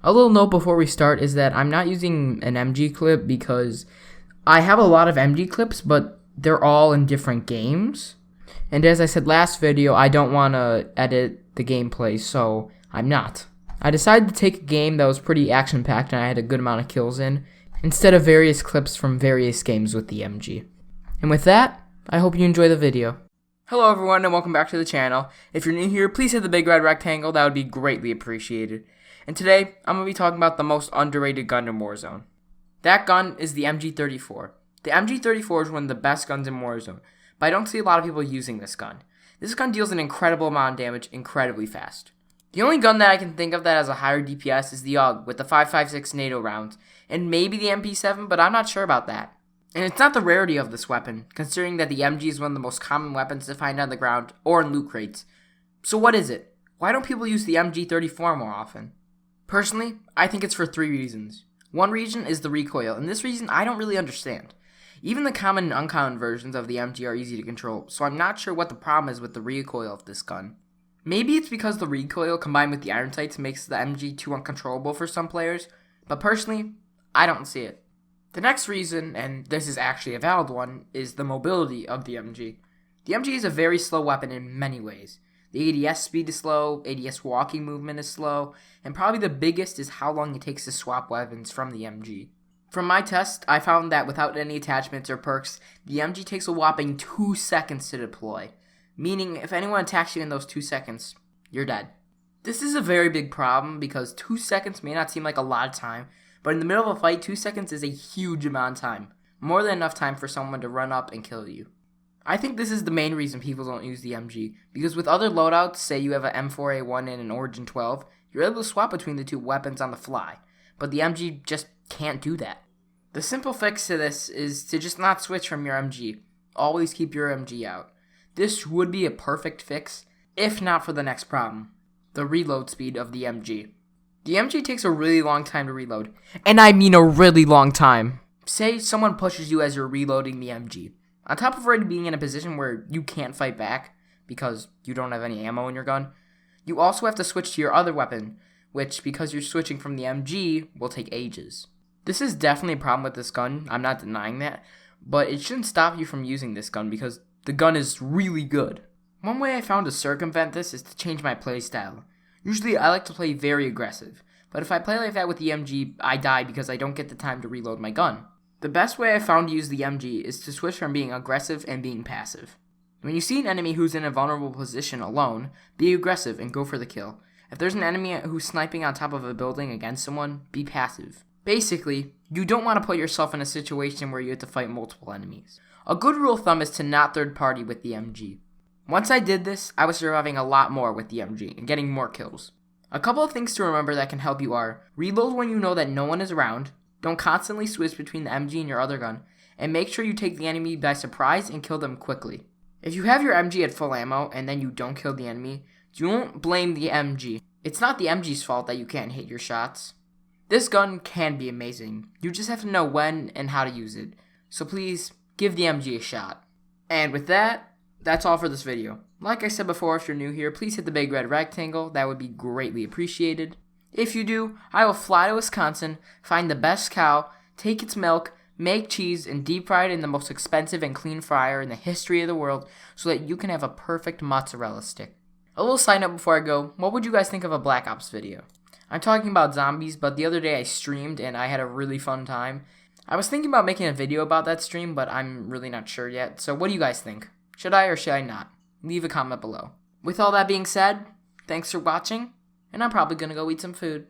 A little note before we start is that I'm not using an MG clip because I have a lot of MG clips, but they're all in different games. And as I said last video, I don't want to edit the gameplay, so I'm not. I decided to take a game that was pretty action-packed and I had a good amount of kills in, instead of various clips from various games with the MG. And with that, I hope you enjoy the video. Hello everyone and welcome back to the channel. If you're new here, please hit the big red rectangle, that would be greatly appreciated. And today, I'm going to be talking about the most underrated gun in Warzone. That gun is the MG34. The MG34 is one of the best guns in Warzone, but I don't see a lot of people using this gun. This gun deals an incredible amount of damage incredibly fast. The only gun that I can think of that has a higher DPS is the AUG with the 5.56 NATO rounds, and maybe the MP7, but I'm not sure about that. And it's not the rarity of this weapon, considering that the MG is one of the most common weapons to find on the ground or in loot crates. So what is it? Why don't people use the MG34 more often? Personally, I think it's for 3 reasons. One reason is the recoil, and this reason I don't really understand. Even the common and uncommon versions of the MG are easy to control, so I'm not sure what the problem is with the recoil of this gun. Maybe it's because the recoil combined with the iron sights makes the MG too uncontrollable for some players, but personally, I don't see it. The next reason, and this is actually a valid one, is the mobility of the MG. The MG is a very slow weapon in many ways. The ADS speed is slow, ADS walking movement is slow, and probably the biggest is how long it takes to swap weapons from the MG. From my test, I found that without any attachments or perks, the MG takes a whopping 2 seconds to deploy, meaning if anyone attacks you in those 2 seconds, you're dead. This is a very big problem because 2 seconds may not seem like a lot of time, but in the middle of a fight, 2 seconds is a huge amount of time, more than enough time for someone to run up and kill you. I think this is the main reason people don't use the MG, because with other loadouts, say you have an M4A1 and an Origin 12, you're able to swap between the two weapons on the fly, but the MG just can't do that. The simple fix to this is to just not switch from your MG. Always keep your MG out. This would be a perfect fix, if not for the next problem, the reload speed of the MG. The MG takes a really long time to reload, and I mean a really long time. Say someone pushes you as you're reloading the MG. On top of already being in a position where you can't fight back because you don't have any ammo in your gun, you also have to switch to your other weapon, which, because you're switching from the MG, will take ages. This is definitely a problem with this gun, I'm not denying that, but it shouldn't stop you from using this gun because the gun is really good. One way I found to circumvent this is to change my playstyle. Usually I like to play very aggressive, but if I play like that with the MG, I die because I don't get the time to reload my gun. The best way I found to use the MG is to switch from being aggressive and being passive. When you see an enemy who's in a vulnerable position alone, be aggressive and go for the kill. If there's an enemy who's sniping on top of a building against someone, be passive. Basically, you don't want to put yourself in a situation where you have to fight multiple enemies. A good rule of thumb is to not third party with the MG. Once I did this, I was surviving a lot more with the MG and getting more kills. A couple of things to remember that can help you are, reload when you know that no one is around, don't constantly switch between the MG and your other gun, and make sure you take the enemy by surprise and kill them quickly. If you have your MG at full ammo and then you don't kill the enemy, don't blame the MG. It's not the MG's fault that you can't hit your shots. This gun can be amazing, you just have to know when and how to use it, so please, give the MG a shot. And with that, that's all for this video. Like I said before, if you're new here, please hit the big red rectangle, that would be greatly appreciated. If you do, I will fly to Wisconsin, find the best cow, take its milk, make cheese, and deep fry it in the most expensive and clean fryer in the history of the world so that you can have a perfect mozzarella stick. A little side note before I go, what would you guys think of a Black Ops video? I'm talking about zombies, but the other day I streamed and I had a really fun time. I was thinking about making a video about that stream, but I'm really not sure yet, so what do you guys think? Should I or should I not? Leave a comment below. With all that being said, thanks for watching, and I'm probably gonna go eat some food.